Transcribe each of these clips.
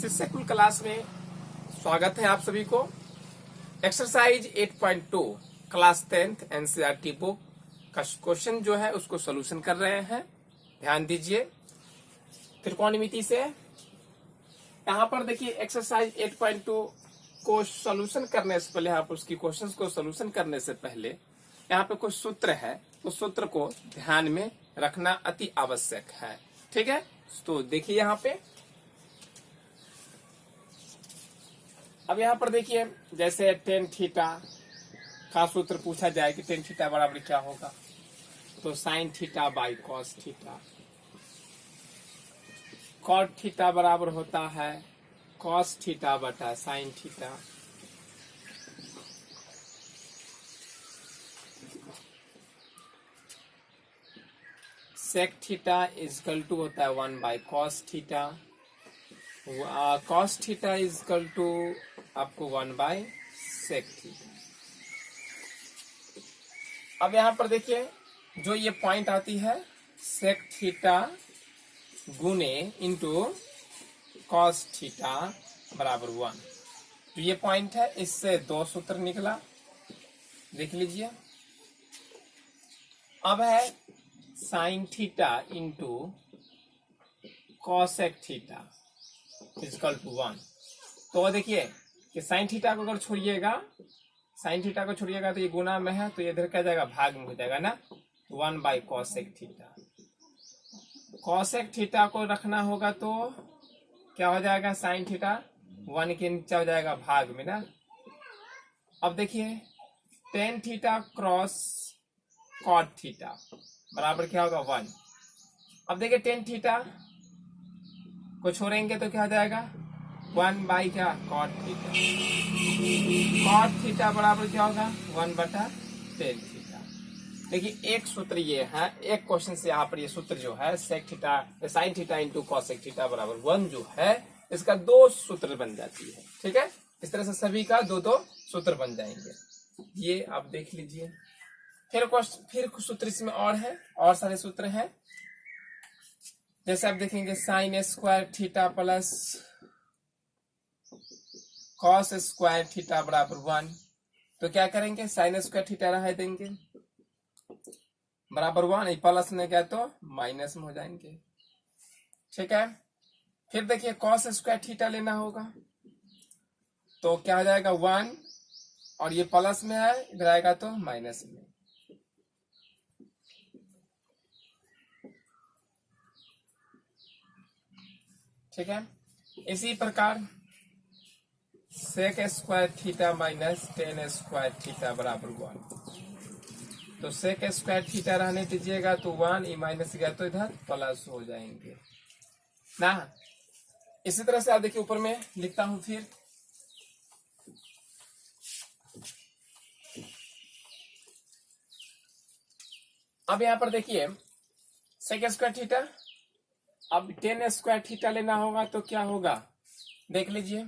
शिक्षक कुल क्लास में स्वागत है आप सभी को। Exercise 8.2 class 10th NCERT book का क्वेश्चन जो है उसको सोल्यूशन कर रहे हैं। ध्यान दीजिए त्रिकोणमिति से। यहाँ पर देखिए एक्सरसाइज 8.2 को सोल्यूशन करने से पहले, आप उसकी क्वेश्चंस को सोल्यूशन करने से पहले यहाँ पे कुछ सूत्र है, उस सूत्र को ध्यान में रखना अति आवश्यक है। ठीक है, तो देखिए यहाँ पे, अब यहाँ पर देखिए जैसे टेन थीटा का सूत्र पूछा जाए कि टेन थीटा बराबर क्या होगा, तो sine theta by cos theta. Cot theta बराबर होता है कॉस थीटा बटा sine theta. Sec theta is equal to होता है 1 by cos theta. Cos theta is equal to आपको 1 बाई सेक थीटा। अब यहां पर देखिए जो ये पॉइंट आती है सेक थीटा गुने इंटू कॉस थीटा बराबर 1, तो ये पॉइंट है, इससे दो सूत्र निकला, देख लीजिए। अब है sine theta into cosec theta is equal to 1। तो देखिए कि साइन थीटा को अगर छोड़िएगा, साइन थीटा को छोड़िएगा तो ये गुना में है, तो ये इधर क्या जाएगा, भाग में हो जाएगा ना, 1 by cosec theta. Cosec theta को रखना होगा तो क्या हो जाएगा, साइन थीटा 1 के नीचे हो जाएगा भाग में ना। अब देखिए tan theta cross cot theta बराबर क्या होगा 1। अब देखिए टेन थीटा को छोड़ेंगे तो क्या हो जाएगा 1 बाई क्या कॉट थीटा। कॉट थीटा बराबर क्या होगा 1 बटा टेन थीटा। देखिए एक सूत्र ये है, एक क्वेश्चन से यहाँ पर ये सूत्र जो है sec theta sine theta into cosec theta बराबर 1 जो है, इसका दो सूत्र बन जाती है। ठीक है, इस तरह से सभी का दो दो सूत्र बन जाएंगे, ये आप देख लीजिए। फिर कुछ सूत्र इसमें और है, और सारे सूत्र हैं। जैसे आप देखेंगे sine square theta plus cos square theta बराबर 1, तो क्या करेंगे साइन स्क्वायर थीटा रह देंगे बराबर 1, प्लस में क्या तो माइनस में हो जाएंगे। ठीक है, फिर देखिए कॉस स्क्वायर थीटा लेना होगा, तो क्या हो जाएगा 1, और ये प्लस में है, इधर आएगा तो माइनस में। ठीक है, इसी प्रकार sec square theta minus tan square theta बराबर 1, तो सेक स्क्वायर थीटा रहने दीजिएगा तो 1, ई माइनस गया तो इधर प्लस हो जाएंगे ना। इसी तरह से आप देखिए ऊपर में लिखता हूं फिर, अब यहां पर देखिए सेक स्क्वायर थीटा, अब टेन स्क्वायर थीटा लेना होगा तो क्या होगा देख लीजिए।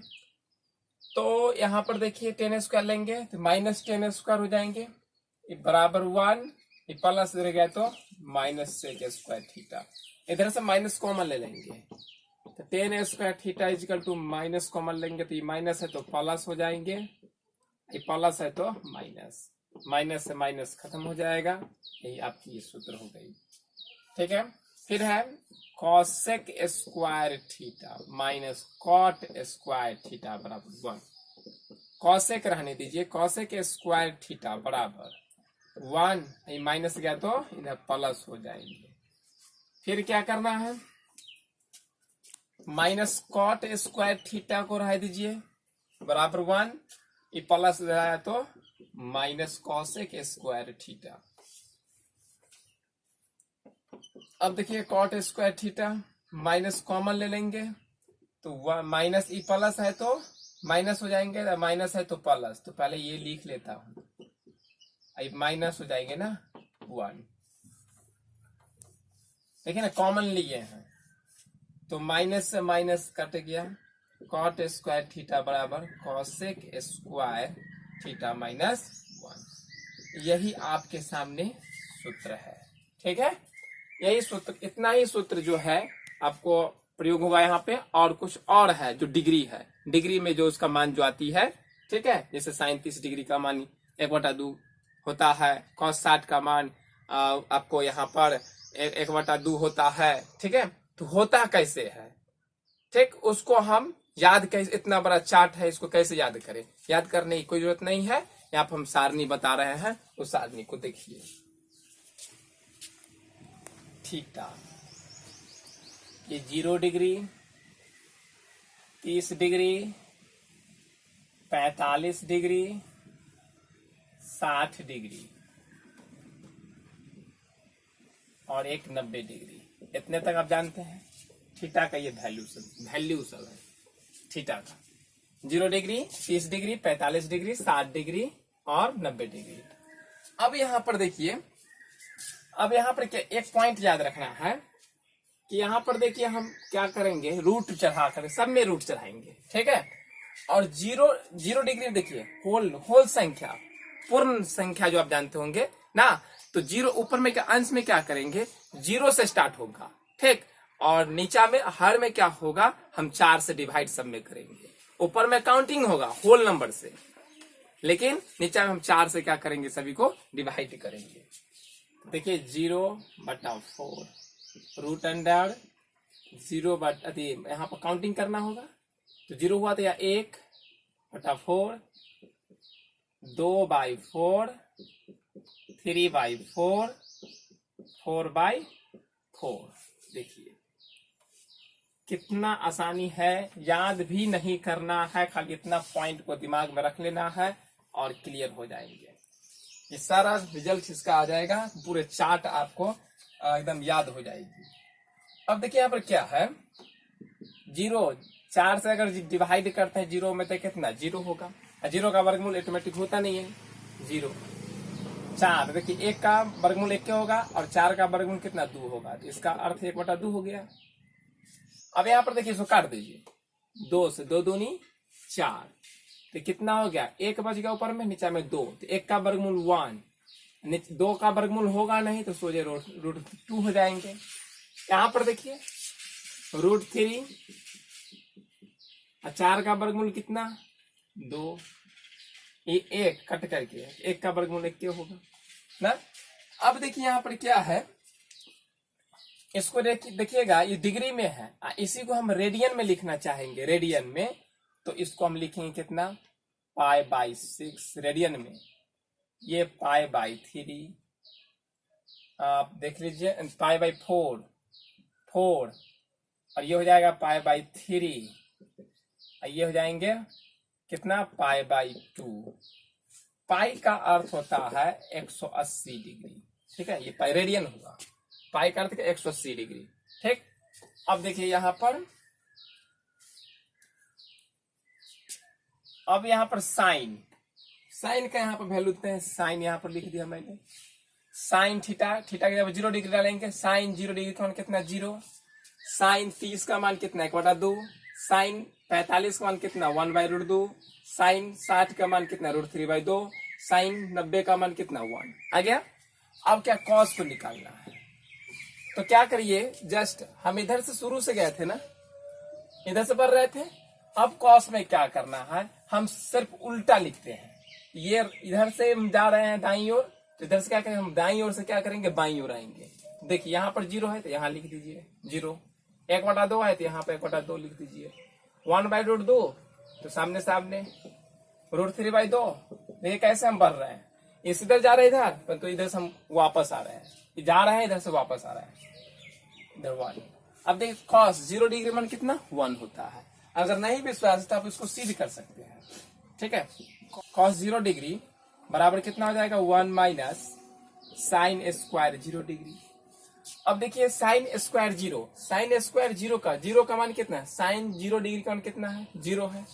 तो यहां पर देखिए टेन स्क्वायर लेंगे तो माइनस टेन स्क्वायर हो जाएंगे, बराबर 1, प्लस इधर गया तो माइनस सेक स्क्वायर थीटा। इधर से माइनस कॉमन ले लेंगे, तो ten square theta equal to minus common लेंगे, तो ये माइनस है तो प्लस हो जाएंगे, ये प्लस है तो माइनस, माइनस से माइनस खत्म हो जाएगा, यही आपकी ये सूत्र हो गई। ठीक है, फिर है cosec square theta minus cot square theta बराबर 1। कॉसेक रहने दीजिए, कॉसेक स्क्वायर थीटा बराबर 1, ये माइनस गया तो इधर प्लस हो जाएंगे। फिर क्या करना है, माइनस कॉट स्क्वायर थीटा को रह दीजिए बराबर 1, ये प्लस आया तो माइनस कॉसेक स्क्वायर थीटा। अब देखिए cot square theta minus common ले लेंगे, तो माइनस ई प्लस है तो माइनस हो जाएंगे, माइनस है तो प्लस, तो पहले ये लिख लेता हूं, माइनस हो जाएंगे ना 1। देखिए ना कॉमन लिए हैं तो माइनस से माइनस कट गया, कॉट स्क्वायर थीटा बराबर कॉसेक स्क्वायर थीटा माइनस 1, यही आपके सामने सूत्र है। ठीक है, यही सूत्र, इतना ही सूत्र जो है आपको प्रयोग होगा यहाँ पे, और कुछ और है जो डिग्री है, डिग्री में जो उसका मान जो आती है, ठीक है। जैसे साइन 30 डिग्री का मान 1/2 होता है, cos 60 का मान आपको यहाँ पर 1/2 होता है, ठीक है। तो होता कैसे है, ठीक, उसको हम याद कैसे, इतना बड़ा चार्ट है, इसको कैसे याद करें, याद करने की कोई जरूरत नहीं है। यहाँ पर हम सारणी बता रहे हैं, उस सारणी को देखिए। थीटा ये 0 डिग्री, 30 डिग्री, 45 डिग्री, 60 डिग्री और एक 90 डिग्री, इतने तक आप जानते हैं। थीटा का ये वैल्यू सब है थीटा का। 0 डिग्री, 30 डिग्री, 45 डिग्री, 60 डिग्री और 90 डिग्री। अब यहां पर देखिए, अब यहां पर क्या एक पॉइंट याद रखना है कि यहां पर देखिए हम क्या करेंगे, रूट चढ़ा कर, सब में रूट चढ़ाएंगे, ठीक है। और 0 डिग्री देखिए होल संख्या, पूर्ण संख्या जो आप जानते होंगे ना, तो 0 ऊपर में क्या अंश में क्या करेंगे, 0 से स्टार्ट होगा, ठीक। और नीचा में हर में क्या होगा, हम 4 से डिवाइड सब में करेंगे। ऊपर में काउंटिंग होगा होल नंबर से, लेकिन नीचा में हम 4 से क्या करेंगे, सभी को डिवाइड करेंगे। देखिए 0/4 रूट अंडर 0 यहाँ पर काउंटिंग करना होगा, तो 0 हुआ तो या 1/4, 2/4, 3/4, 4/4। देखिए कितना आसानी है, याद भी नहीं करना है, खाली इतना पॉइंट को दिमाग में रख लेना है और क्लियर हो जाएंगे। ये सारा रिजल्ट इसका आ जाएगा, पूरे चार्ट आपको एकदम याद हो जाएगी। अब देखिए यहाँ पर क्या है, 0 4 से अगर डिवाइड करते हैं 0 में तो कितना 0 होगा, 0 का वर्गमूल ऑटोमेटिक होता नहीं है 0। 4 देखिए 1 का वर्गमूल 1 होगा और 4 का वर्गमूल कितना 2 होगा, तो इसका अर्थ 1/2 हो गया। अब यहाँ पर देखिए इसको काट दीजिए, 2 से 2 दूनी 4, तो कितना हो गया, 1 बच गया ऊपर में, नीचा में 2, तो 1 का वर्गमूल 1, 2 का वर्गमूल होगा नहीं तो सोचे √2 हो जाएंगे। यहाँ पर देखिए √3 और 4 का वर्गमूल कितना 2, ये 1 कट करके 1 का वर्गमूल 1 होगा ना। अब देखिए यहाँ पर क्या है, इसको देखिएगा ये डिग्री में है, इसी को हम रेडियन में लिखना चाहेंगे, रेडियन में, तो इसको हम लिखेंगे कितना π/6 रेडियन में, ये π/3, आप देख लीजिए π/4 और ये हो जाएगा π/3 और ये हो जाएंगे कितना π/2। पाई का अर्थ होता है 180 डिग्री, ठीक है, ये पाई रेडियन हुआ, पाई का अर्थ 180 डिग्री, ठीक। अब देखिए यहाँ पर, अब यहाँ पर साइन का यहाँ पर वैल्यू देते हैं, साइन यहाँ पर लिख दिया मैंने, साइन थीटा के जब 0 डिग्री डालेंगे, साइन 0 डिग्री का मान कितना 0, साइन 30 का मान कितना 1/2, साइन 45 का मान कितना 1/√2, साइन 60 का मान कितना √3/2, साइन 90 का मान कितना 1 आ गया। अब क्या कॉस को निकालना है, तो क्या करिए, जस्ट हम इधर से शुरू से गए थे ना, इधर से पढ़ रहे थे, अब कॉस में क्या करना है, हम सिर्फ उल्टा लिखते हैं, ये इधर से हम जा रहे हैं दाईं ओर, तो इधर से क्या करेंगे, हम दाईं ओर से क्या करेंगे, बाईं ओर आएंगे। देखिए यहाँ पर 0 है तो यहाँ लिख दीजिए 0, 1/2 है तो यहाँ पे 1/2 लिख दीजिए, 1/√2 तो सामने √3/2। देखिए कैसे हम बढ़ रहे हैं, इस इधर जा रहे हैं इधर, परंतु इधर से हम वापस आ रहे हैं, जा रहे हैं इधर से वापस आ रहे हैं, इधर 1। अब देखिए कॉस 0 डिग्री मान कितना 1 होता है, अगर नहीं विश्वास तो आप इसको सीध कर सकते हैं, ठीक है। कॉस 0 डिग्री बराबर कितना हो जाएगा 1 - साइन स्क्वायर 0 डिग्री। अब देखिए साइन स्क्वायर 0, साइन स्क्वायर 0 का मान कितना है, साइन 0 डिग्री का मान कितना है 0 है,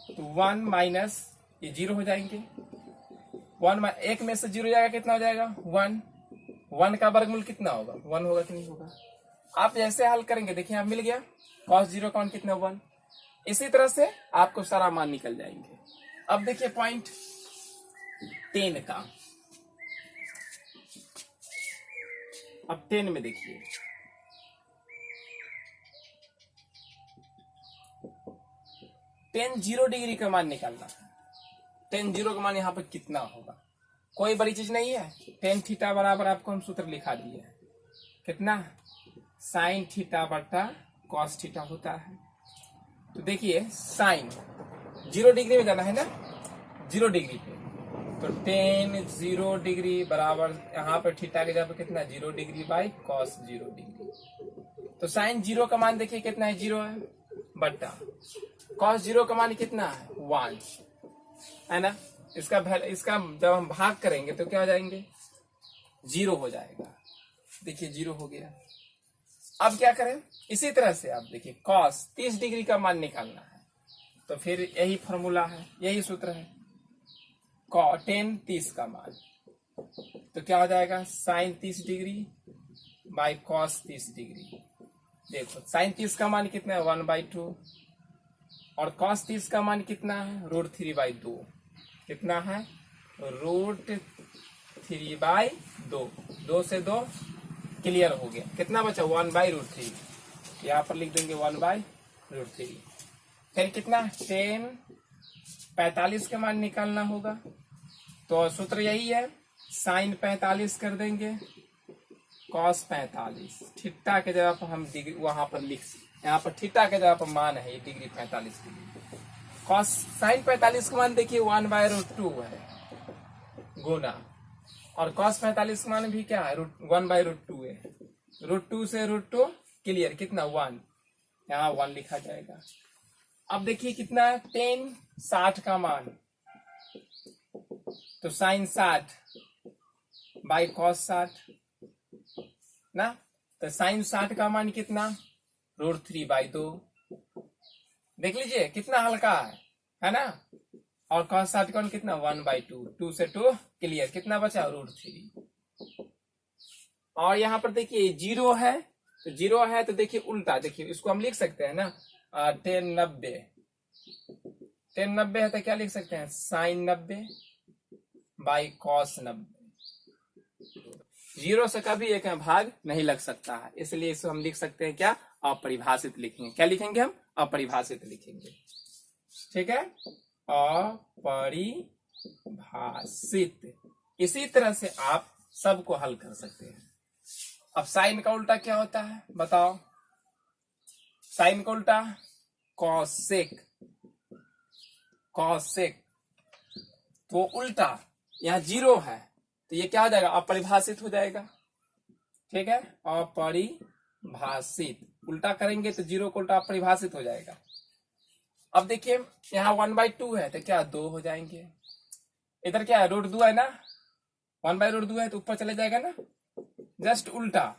तो 1 - ये 0 हो जाएंगे, 1 में से 0 जाएगा कितना हो जाएगा 1 का वर्गमूल कितना होगा 1 होगा कि नहीं होगा। आप जैसे हल करेंगे देखिए आप मिल गया, cos 0 का मान कितना 1, इसी तरह से आपको सारा मान निकल जाएंगे। अब देखिए पॉइंट 10 का, अब 10 में देखिए टेन 0 डिग्री का मान निकालना है। टेन 0 का मान यहाँ पर कितना होगा, कोई बड़ी चीज नहीं है। टेन थीटा बराबर आपको हम सूत्र लिखा दिए हैं, कितना, साइन थीटा बटा कॉस थीटा होता है। तो देखिए साइन 0 डिग्री में जाना है ना, 0 डिग्री पे, तो टेन 0 डिग्री बराबर यहाँ पर थीटा के जगह पर कितना 0 डिग्री बाई कॉस 0 डिग्री। तो साइन 0 का मान देखिए कितना है, 0 है, बटा कॉस 0 का मान कितना है 1 है ना। इसका जब हम भाग करेंगे तो क्या हो जाएंगे, 0 हो जाएगा। देखिए 0 हो गया। अब क्या करें, इसी तरह से आप देखिए कॉस 30 डिग्री का मान निकालना है, तो फिर यही फॉर्मूला है, यही सूत्र है, टेन 30 का मान, तो क्या हो जाएगा sine 30 degree by cos 30 degree. देखो साइन 30 का मान कितना है 1/2 और कॉस 30 का मान कितना है √3/2। कितना है √3/2, 2 से 2 क्लियर हो गया। कितना बचा 1/√3, यहाँ पर लिख देंगे 1/√3। फिर कितना टेन 45 का मान निकालना होगा, तो सूत्र यही है, साइन 45 कर देंगे कॉस 45, थीटा के जगह पर हम डिग्री वहां पर यहाँ पर थीटा के जगह पर मान है ये डिग्री 45 डिग्री। कॉस साइन 45 का मान देखिए 1/√2 है गुना, और कॉस 45 का मान भी क्या है 1/√2 है, √2 से √2 क्लियर, कितना 1, यहाँ 1 लिखा जाएगा। अब देखिए कितना है टेन 60 का मान, तो साइन 60 बाई कॉस 60 ना, तो साइन 60 का मान कितना √3/2। देख लीजिए कितना हल्का है ना, और कॉस 60 का मान कितना 1/2, 2 से 2 क्लियर, कितना बचा √3। और यहाँ पर देखिए 0 है, तो 0 है तो देखिए उल्टा, देखिए इसको हम लिख सकते हैं ना 10/90 है, तो क्या लिख सकते हैं साइन 90 बाई कॉस 90। 0 से कभी एक भाग नहीं लग सकता है, इसलिए इसको हम लिख सकते हैं क्या, अपरिभाषित लिखेंगे। क्या लिखेंगे हम, अपरिभाषित लिखेंगे, ठीक है, अपरिभाषित। इसी तरह से आप सबको हल कर सकते हैं। अब साइन का उल्टा क्या होता है बताओ, साइन का उल्टा कॉसेक, कॉसेक, तो उल्टा यहाँ 0 है तो ये क्या हो जाएगा अपरिभाषित हो जाएगा, ठीक है, अपरिभाषित, उल्टा करेंगे तो 0 को उल्टा अपरिभाषित हो जाएगा। अब देखिए यहाँ 1/2 है तो क्या 2 हो जाएंगे, इधर क्या है √2 है ना, 1/√2 है तो ऊपर चले जाएगा ना, जस्ट उल्टा।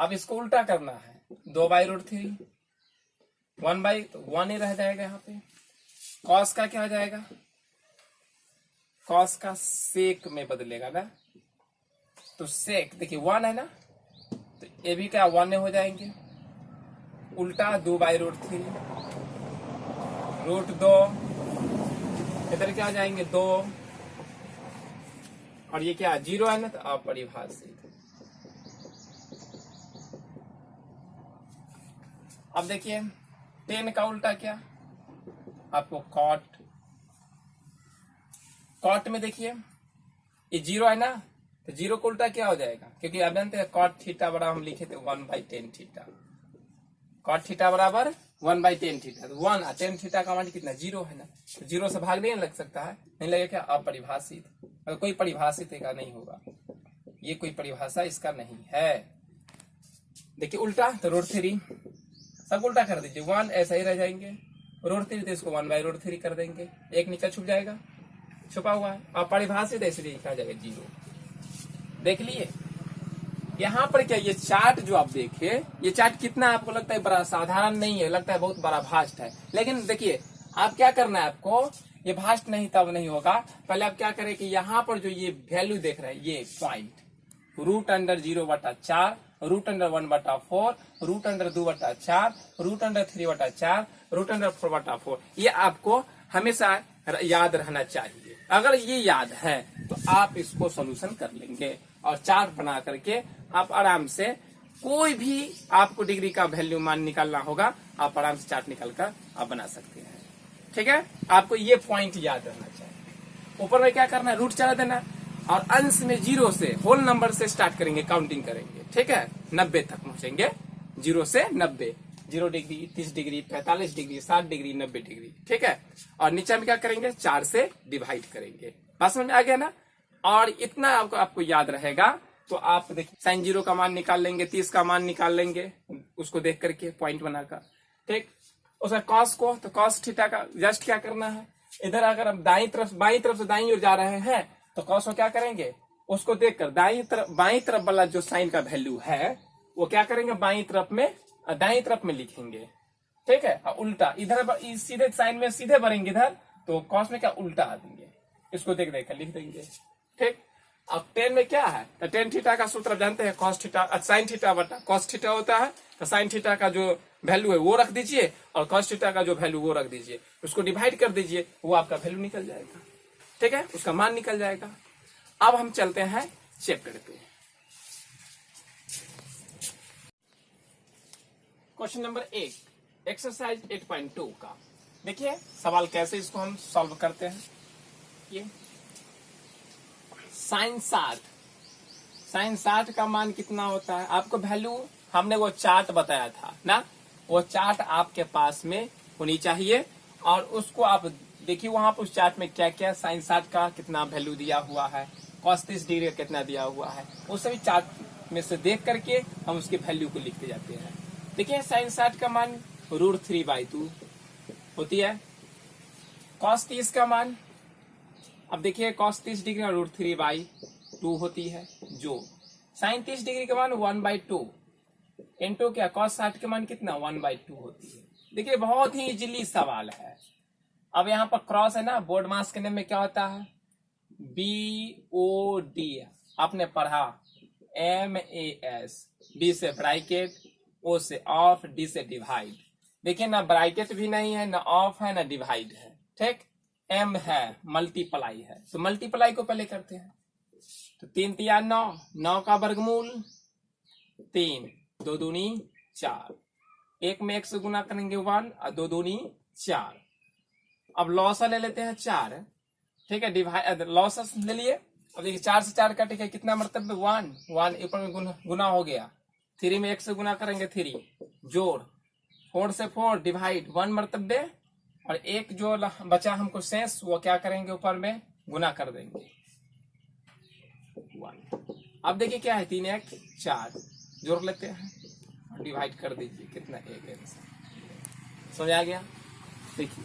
अब इसको उल्टा करना है 2/√3, 1/1 ही रह जाएगा यहाँ पे। कॉस का क्या हो जाएगा, कॉस का सेक में बदलेगा ना, तो सेक देखिए 1 है ना, तो ये भी क्या 1 हो जाएंगे, उल्टा 2/√3, √2, इधर क्या आ जाएंगे 2, और ये क्या 0 है ना, तो अपरिभाषित। अब देखिए 10 का उल्टा क्या, आपको कॉट, कॉट में देखिए ये 0 है ना, तो 0 को उल्टा क्या हो जाएगा, क्योंकि अब जानते हैं कॉट थीटा बराबर हम लिखे थे 1/10 थीटा, कॉट थीटा बराबर 1/10 थीटा, तो 1 10 थीटा का मान कितना 0 है ना, तो 0 से भाग नहीं लग सकता है, नहीं लगेगा क्या अपरिभाषित, अगर कोई परिभाषित का नहीं होगा, ये कोई परिभाषा इसका नहीं है। देखिए उल्टा तो √3, सब उल्टा कर दीजिए, 1 ऐसा ही रह जाएंगे, √3 तो इसको 1/√3 कर देंगे, एक नीचे छुप जाएगा, छुपा हुआ है, अपरिभाषित है इसलिए लिखा जाएगा 0। देख लिए यहाँ पर क्या, ये चार्ट जो आप देखे, ये चार्ट कितना आपको लगता है बड़ा साधारण नहीं है, लगता है बहुत बड़ा भास्ट है, लेकिन देखिए आप क्या करना है, आपको ये भास्ट नहीं तब नहीं होगा, पहले आप क्या करें कि यहाँ पर जो ये वैल्यू देख रहे हैं, ये पॉइंट √0/4, √1/4, √2/4, √3/4, √4/4, ये आपको हमेशा याद रहना चाहिए। अगर ये याद है तो आप इसको सोल्यूशन कर लेंगे, और चार्ट बना करके आप आराम से कोई भी आपको डिग्री का वैल्यू मान निकालना होगा, आप आराम से चार्ट निकाल कर आप बना सकते हैं। ठीक है, आपको ये पॉइंट याद रहना चाहिए। ऊपर में क्या करना है, रूट चला देना और अंश में 0 से होल नंबर से स्टार्ट करेंगे, काउंटिंग करेंगे। ठीक है, 90 तक पहुंचेंगे, 0 से 90, 0 degree, 30 degree, 45 degree, 60 degree, 90 degree. ठीक है, और नीचे में क्या करेंगे, 4 से डिवाइड करेंगे। बात समझ में आ गया ना। और इतना आपको याद रहेगा तो आप देखिए साइन 0 का मान निकाल लेंगे, 30 का मान निकाल लेंगे, उसको देख करके पॉइंट बनाकर। ठीक, उसका कॉस को, तो कॉस थीटा का जस्ट क्या करना है, इधर अगर हम बाई तरफ से दाईं ओर जा रहे हैं तो कॉस को क्या करेंगे, उसको देखकर बाई तरफ वाला जो साइन का वैल्यू है वो क्या करेंगे, दाईं तरफ में लिखेंगे। ठीक है, और उल्टा इधर सीधे साइन में सीधे भरेंगे इधर, तो कॉस में क्या उल्टा आ देंगे, इसको देख देख कर लिख देंगे। ठीक, अब टेन में क्या है, तो टेन थीटा का सूत्र जानते हैं, कॉस थीटा साइन थीटा बटा कॉस थीटा होता है। तो साइन थीटा का जो वैल्यू है वो रख दीजिए और कॉस थीटा का जो वैल्यू वो रख दीजिए, उसको डिवाइड कर दीजिए, वो आपका वैल्यू निकल जाएगा। ठीक है, उसका मान निकल जाएगा। अब हम चलते हैं चैप्टर पे। क्वेश्चन नंबर 1 एक्सरसाइज 8.2 का देखिए सवाल कैसे इसको हम सॉल्व करते हैं। ये साइन 60 का मान कितना होता है, आपको वैल्यू हमने वो चार्ट बताया था ना, वो चार्ट आपके पास में होनी चाहिए और उसको आप देखिए वहां पर उस चार्ट में क्या क्या साइन 60 का कितना वैल्यू दिया हुआ है, कॉस 30 डिग्री का कितना दिया हुआ है, वो सभी चार्ट में से देख करके हम उसकी वैल्यू को लिखते जाते हैं। देखिए साइन 60 का मान √3/2 होती है। कॉस 30 का मान, अब देखिए कॉस 30 डिग्री और √3/2 होती है। जो साइन 30 डिग्री का मान 1/2 इंटू क्या कॉस 60 के मान कितना 1/2 होती है। देखिए बहुत ही इजीली सवाल है। अब यहाँ पर क्रॉस है ना, बोर्ड मास के नेम में क्या होता है, BOD, आपने पढ़ा MAS, B से ब्रैकेट, O से ऑफ, D से डिवाइड। देखिए ना ब्रैकेट भी नहीं है, ना ऑफ है, ना डिवाइड है। ठीक, M है, मल्टीप्लाई है, तो मल्टीप्लाई को पहले करते हैं। तो 3 तिया 9 का वर्गमूल 3, 2 दूनी 4, 1 में 1 से गुना करेंगे 1 और 2 दूनी 4। अब लॉसा ले लेते हैं 4। ठीक है, डिवाइड लॉसा ले लिए। अब देखिए 4 से 4 कटेगा कितना मतलब 1 ऊपर में गुना हो गया। 3 में 1 से गुना करेंगे 3, जोड़ 4 से 4 डिवाइड 1 मरतबे और एक जो बचा हमको शेष वो क्या करेंगे ऊपर में गुना कर देंगे 1। अब देखिए क्या है 3 1 4, जोड़ लेते हैं और डिवाइड कर दीजिए कितना 1 समझ आ गया। देखिए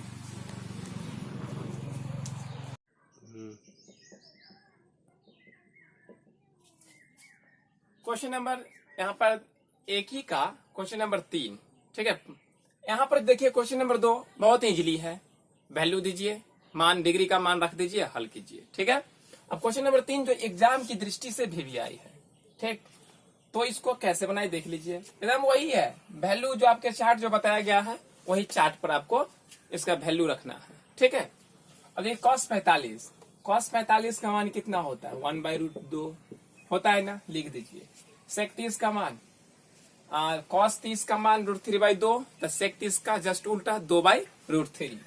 क्वेश्चन नंबर यहाँ पर एक ही का क्वेश्चन नंबर 3। ठीक है, यहाँ पर देखिए क्वेश्चन नंबर 2 बहुत ही इजीली है। वैल्यू दीजिए, मान डिग्री का मान रख दीजिए, हल कीजिए। ठीक है, अब क्वेश्चन नंबर 3 जो एग्जाम की दृष्टि से भी आई है। ठीक, तो इसको कैसे बनाए देख लीजिए, एकदम वही है वैल्यू जो आपके चार्ट जो बताया गया है वही चार्ट पर आपको इसका वैल्यू रखना है। ठीक है, अब ये cos 45 का मान कितना होता है 1/√2 होता है ना, लिख दीजिए। sec 30 का मान cos 30 का मान √3/2, तो sec 30 का जस्ट उल्टा 2/√3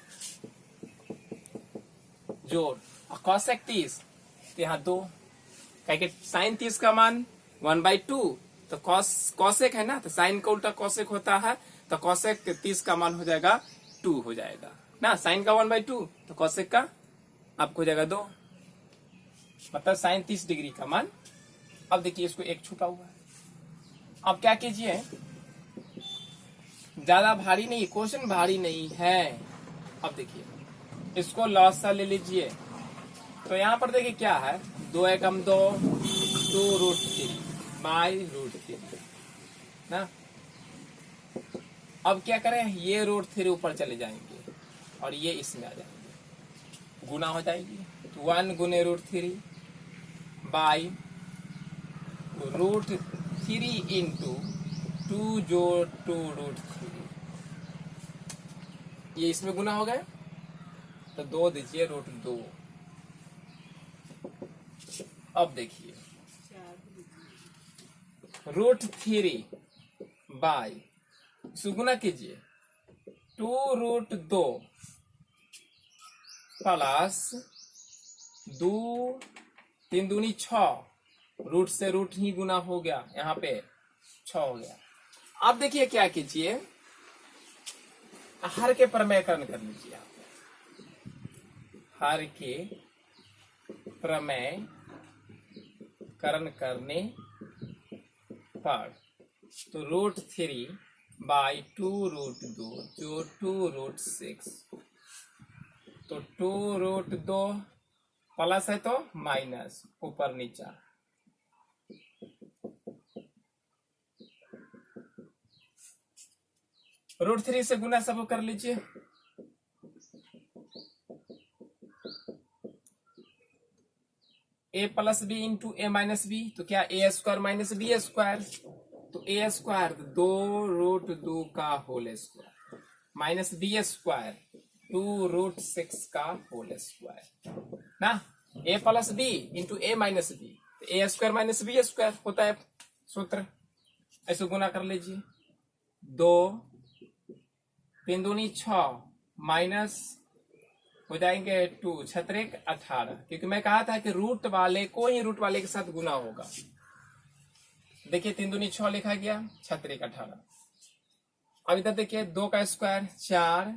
जोड़ और cosec 30 यहाँ 2, क्या साइन 30 का मान 1/2, तो cosec है ना, तो साइन का उल्टा cosec होता है, तो cosec 30 का मान हो जाएगा 2 हो जाएगा ना। साइन का 1/2 तो cosec का आपको हो जाएगा 2, मतलब साइन 30 डिग्री का मान। अब देखिए इसको एक छुपा हुआ है। अब क्या कीजिए, ज्यादा भारी नहीं, क्वेश्चन भारी नहीं है। अब देखिए इसको लॉसा ले लीजिए, तो यहाँ पर देखिए क्या है 2 एकम 2 2√3/√3 ना। अब क्या करें, ये √3 ऊपर चले जाएंगे और ये इसमें आ जाएंगे, गुना हो जाएगी। तो 1 गुने √3 बाई √3 इंटू 2 जोड़ 2√3, ये इसमें गुना हो गए तो 2 दीजिए √2। अब देखिए √3 बाई सुगुना कीजिए 2√2 प्लस 2 3 दूनी 6, रूट से रूट ही गुना हो गया, यहाँ पे 6 हो गया। अब देखिए क्या कीजिए, हर के प्रमेयकरण कर लीजिए आप, हर के प्रमेयकरण करने पर तो √3/2√2 जो 2√6, तो 2√2 प्लस है तो माइनस, ऊपर नीचा, √3 से गुना सब कर लीजिए, a plus b into a minus b, तो क्या a² माइनस b², तो a² 2√2 का होल स्क्वायर माइनस b² 2√6 का होल स्क्वायर ना, a plus b into a minus b, तो a² माइनस b² होता है सूत्र, ऐसे गुना कर लीजिए, 2 3 दूनी 6 माइनस हो जाएंगे 2 6 18, क्योंकि मैं कहा था कि रूट वाले को ही रूट वाले के साथ गुना होगा। देखिए 3 दूनी 6 लिखा गया, 6 18। अब इधर देखिए 2 का स्क्वायर 4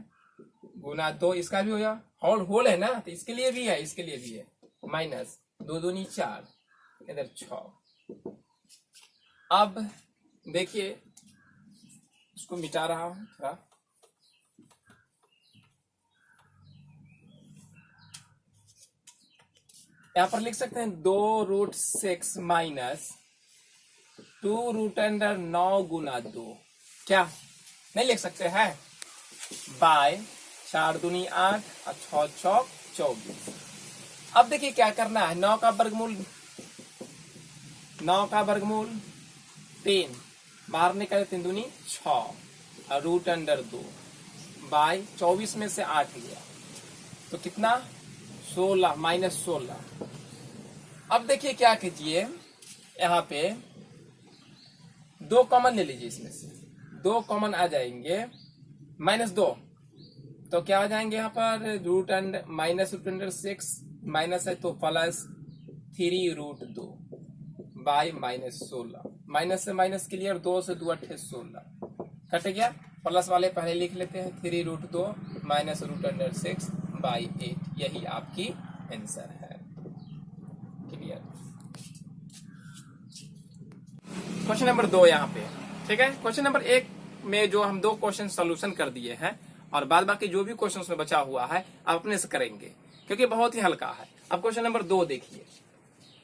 गुना 2, इसका भी हो गया, होल है ना, तो इसके लिए भी है, इसके लिए भी है, माइनस 2 दूनी 4, इधर 6। अब देखिए इसको मिटा रहा हूं थोड़ा, यहां पर लिख सकते हैं 2√6 माइनस 2√9 गुना 2, क्या नहीं लिख सकते हैं, बाय 4 दूनी 8 और 6 चौक 24। अब देखिए क्या करना है, 9 का वर्गमूल 3 बाहर निकले, 3 दूनी 6 और √2 बाय 24 में से 8 गया, तो कितना 16 माइनस 16। अब देखिए क्या कीजिए, यहाँ पे 2 कॉमन ले लीजिए, इसमें से 2 कॉमन आ जाएंगे, -2, तो क्या आ जाएंगे यहाँ पर माइनस √6 माइनस है तो प्लस 3√2 बाय -16, माइनस से माइनस क्लियर, 2 से 2 8 16 कट गया, प्लस वाले पहले लिख लेते हैं, 3√2 माइनस √6 बाय 8, यही आपकी आंसर है। क्लियर। क्वेश्चन नंबर 2 यहाँ पे, ठीक है। क्वेश्चन नंबर 1 में जो हम 2 क्वेश्चन सोल्यूशन कर दिए हैं, और बाद बाकी जो भी क्वेश्चन में बचा हुआ है आप अपने से करेंगे, क्योंकि बहुत ही हल्का है। अब क्वेश्चन नंबर 2 देखिए,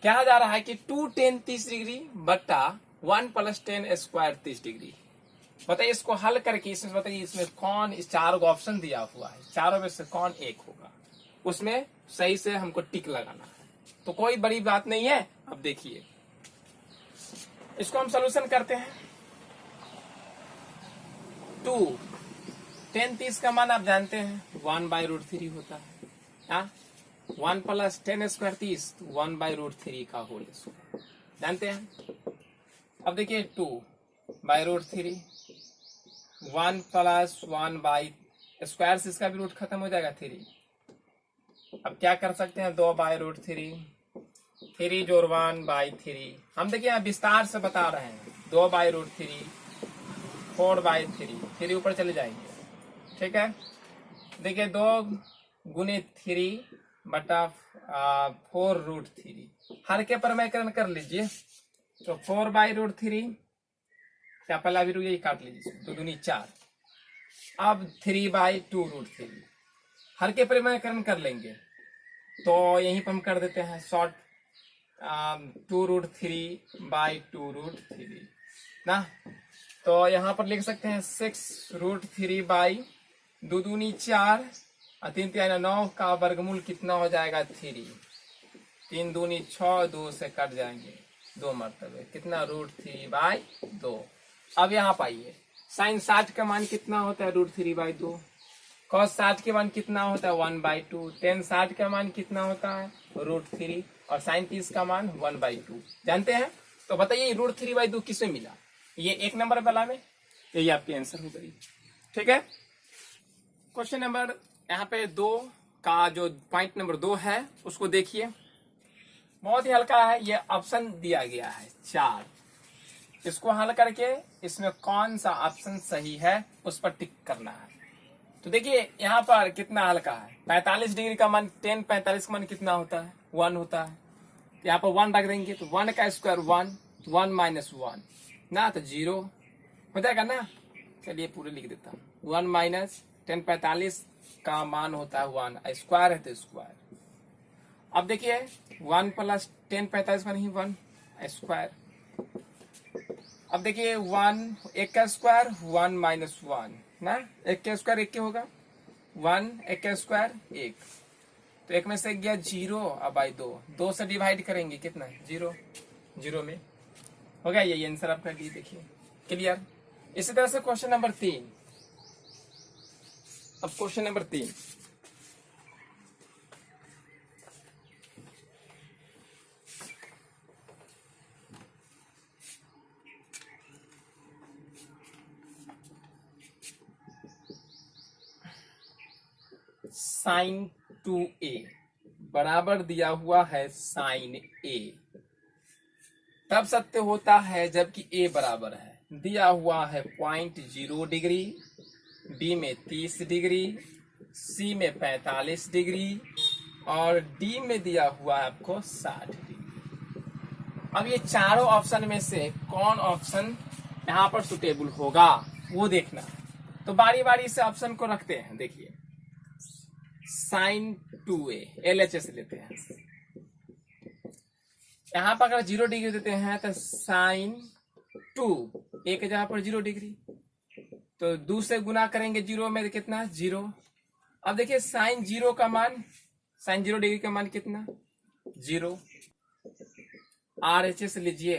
कहा जा रहा है कि 2 tan 30 डिग्री बट्टा 1 + tan स्क्वायर 30 डिग्री। बताइए इसको हल करके, इसमें बताइए इसमें कौन, इस 4 को ऑप्शन दिया हुआ है, चारों में से कौन एक होगा, उसमें सही से हमको टिक लगाना है, तो कोई बड़ी बात नहीं है। अब देखिए इसको हम सोल्यूशन करते हैं। 2 tan 30 का मान आप जानते हैं 1/√3 होता है, 1 + tan स्क्वायर 30 1/√3 का होल स्क्वायर जानते हैं। अब देखिए 2/√3 1 + 1 स्क्वायर से इसका भी रूट खत्म हो जाएगा 3। अब क्या कर सकते हैं, 2/√3 3 जोड़ 1/3, हम देखिए यहाँ विस्तार से बता रहे हैं, 2/√3 4/3, 3 ऊपर चले जाएंगे, ठीक है। देखिए 2 गुने 3 बटा 4√3, हर के प्रमेयकरण कर लीजिए, तो 4/√3 क्या पहला भी यही काट लीजिए, 2 दूनी 4, अब 3/2√3 हर के प्रमेयकरण कर लेंगे, तो यहीं पर हम कर देते हैं शॉर्ट, 2√3/2√3 ना, तो यहाँ पर लिख सकते हैं 6√3/2 दूनी 4 और 3 3 9 का वर्गमूल कितना हो जाएगा 3, 3 दूनी 6, 2 से कट जाएंगे 2 मरतबे, कितना √3/2। अब यहाँ पाइए sin 60 का मान कितना होता है √3/2, cos 60 के मान कितना होता है 1/2, tan 60 का मान कितना होता है √3 और sin 30 का मान 1/2 जानते हैं। तो बताइए √3/2 किसमें मिला, ये 1 नंबर वाला में, यही आपकी आंसर हो गई, ठीक है। क्वेश्चन नंबर यहाँ पे 2 का जो पॉइंट नंबर 2 है उसको देखिए, बहुत ही हल्का है। ये ऑप्शन दिया गया है 4, इसको हल करके इसमें कौन सा ऑप्शन सही है उस पर टिक करना है। तो देखिए यहाँ पर कितना हल्का है, 45 डिग्री का मान, 10 45 का मान कितना होता है, 1 होता है। यहाँ पर 1 रख देंगे तो 1 का स्क्वायर 1, 1 माइनस 1 ना, तो 0 हो जाएगा ना। चलिए पूरे लिख देता हूँ, 1 माइनस 10 45 का मान होता है 1, स्क्वायर है तो स्क्वायर। अब देखिए 1 प्लस 10 45 का नहीं, 1 स्क्वायर। अब देखिए 1 एक का स्क्वायर 1 माइनस 1 ना, एक का स्क्वायर एक के होगा, 1 एक का स्क्वायर 1, तो एक में से गया 0 अब बाई 2 से डिवाइड करेंगे कितना है 0, 0 में हो गया। ये आंसर आपका डी, देखिए क्लियर। इसी तरह से क्वेश्चन नंबर 3, अब क्वेश्चन नंबर 3, साइन 2a बराबर दिया हुआ है साइन a, तब सत्य होता है जबकि a बराबर है, दिया हुआ है 0.0 डिग्री, b में 30 डिग्री, c में 45 डिग्री और d में दिया हुआ है आपको 60 डिग्री। अब ये चारों ऑप्शन में से कौन ऑप्शन यहाँ पर सुटेबल होगा वो देखना। तो बारी बारी से ऑप्शन को रखते हैं। देखिए साइन 2a LHS लेते हैं, यहाँ पर अगर 0 डिग्री देते हैं तो साइन 2 a के जगह पर 0 डिग्री, तो 2 से गुना करेंगे 0 में कितना 0। अब देखिए साइन 0 का मान, साइन 0 डिग्री का मान कितना 0, RHS लीजिए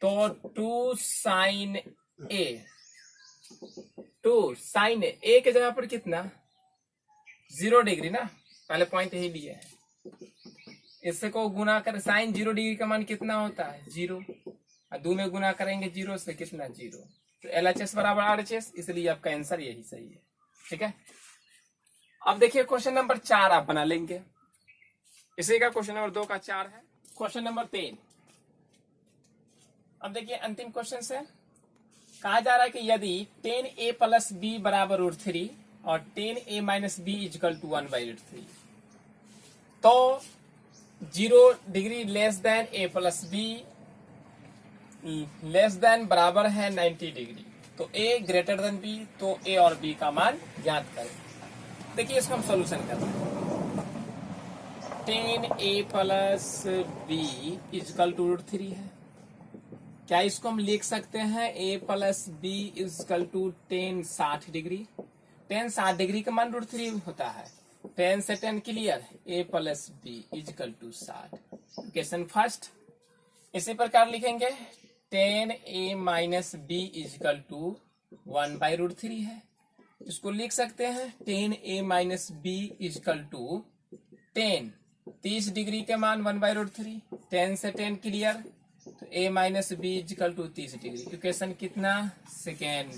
तो 2 साइन a, 2 साइन a के जगह पर कितना 0 डिग्री ना, पहले पॉइंट यही लिए है, इससे को गुना कर साइन 0 डिग्री का मान कितना होता है 0, और 2 में गुना करेंगे 0 से कितना 0, तो LHS बराबर RHS, इसलिए आपका आंसर यही सही है। ठीक है, अब देखिए क्वेश्चन नंबर 4 आप बना लेंगे, इसी का क्वेश्चन नंबर 2 का 4 है। क्वेश्चन नंबर 3, अब देखिए अंतिम क्वेश्चन से कहा जा रहा है कि यदि 10a प्लस b बराबर √3 और 10a minus b is equal to 1/√3, तो 0 degree less than a plus b less than बराबर है 90 डिग्री, तो a ग्रेटर देन b, तो a और b का मान ज्ञात करें। देखिए इसको हम सोल्यूशन करते हैं। 10a plus b is equal to √3 है, क्या इसको हम लिख सकते हैं a plus b equal to 10 60 degree, 10 60 degree का मान √3 होता है, 10 से 10 clear, a plus b equal to 60। Question first इसी प्रकार लिखेंगे 10a minus b equal to 1/√3 है, इसको लिख सकते हैं 10a minus b equal to 10 30 degree के मान 1/√3, 10 से 10 क्लियर, तो a minus b equal to 30 degree. Equation कितना सेकेंड,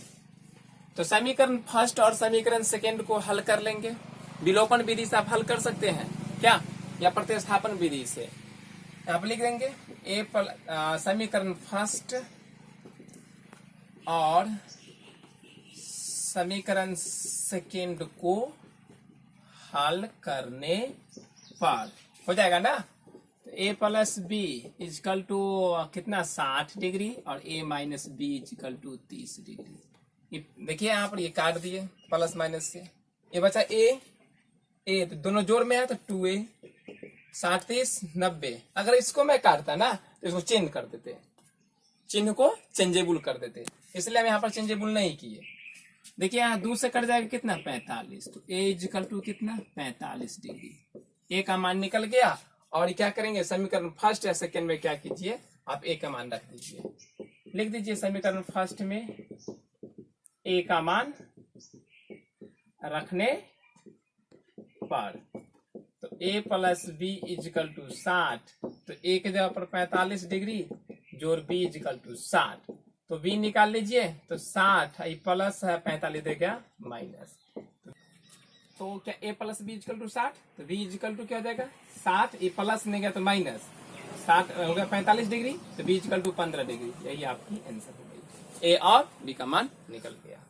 तो समीकरण फर्स्ट और समीकरण सेकेंड को हल कर लेंगे। विलोपन विधि से आप हल कर सकते हैं क्या, या प्रतिस्थापन विधि से। आप लिख देंगे समीकरण फर्स्ट और समीकरण सेकेंड को हल करने पर हो जाएगा ना, a plus b equal to कितना 60 डिग्री और a minus b equal to 30 degree. देखिए यहाँ पर ये काट दिए प्लस माइनस से, ये बचा a तो दोनों जोड़ में है तो 2a, 60 30 90। अगर इसको मैं काटता ना तो इसको चेंज कर देते, चिन्ह को चेंजेबल कर देते, इसलिए हम यहाँ पर चेंजेबल नहीं किए। देखिए यहाँ 2 से कट जाएगा कितना 45, तो a इजकल टू कितना 45 डिग्री, a का मान निकल गया। और क्या करेंगे समीकरण फर्स्ट या सेकेंड में क्या कीजिए आप a का मान रख दीजिए, लिख दीजिए समीकरण फर्स्ट में a का मान रखने पर, तो a plus b equal to 60, तो a के जगह पर 45 डिग्री जोड़ b इजकल टू 60, तो b निकाल लीजिए, तो 60 प्लस है 45 देगा माइनस, तो क्या a plus b equal to 60, तो b इजकल टू क्या हो जाएगा 60, ये प्लस नहीं गया तो माइनस 60 हो गया 45 डिग्री, तो b इजकल टू 15 डिग्री। यही आपकी आंसर हो गई, a और b का मान निकल गया।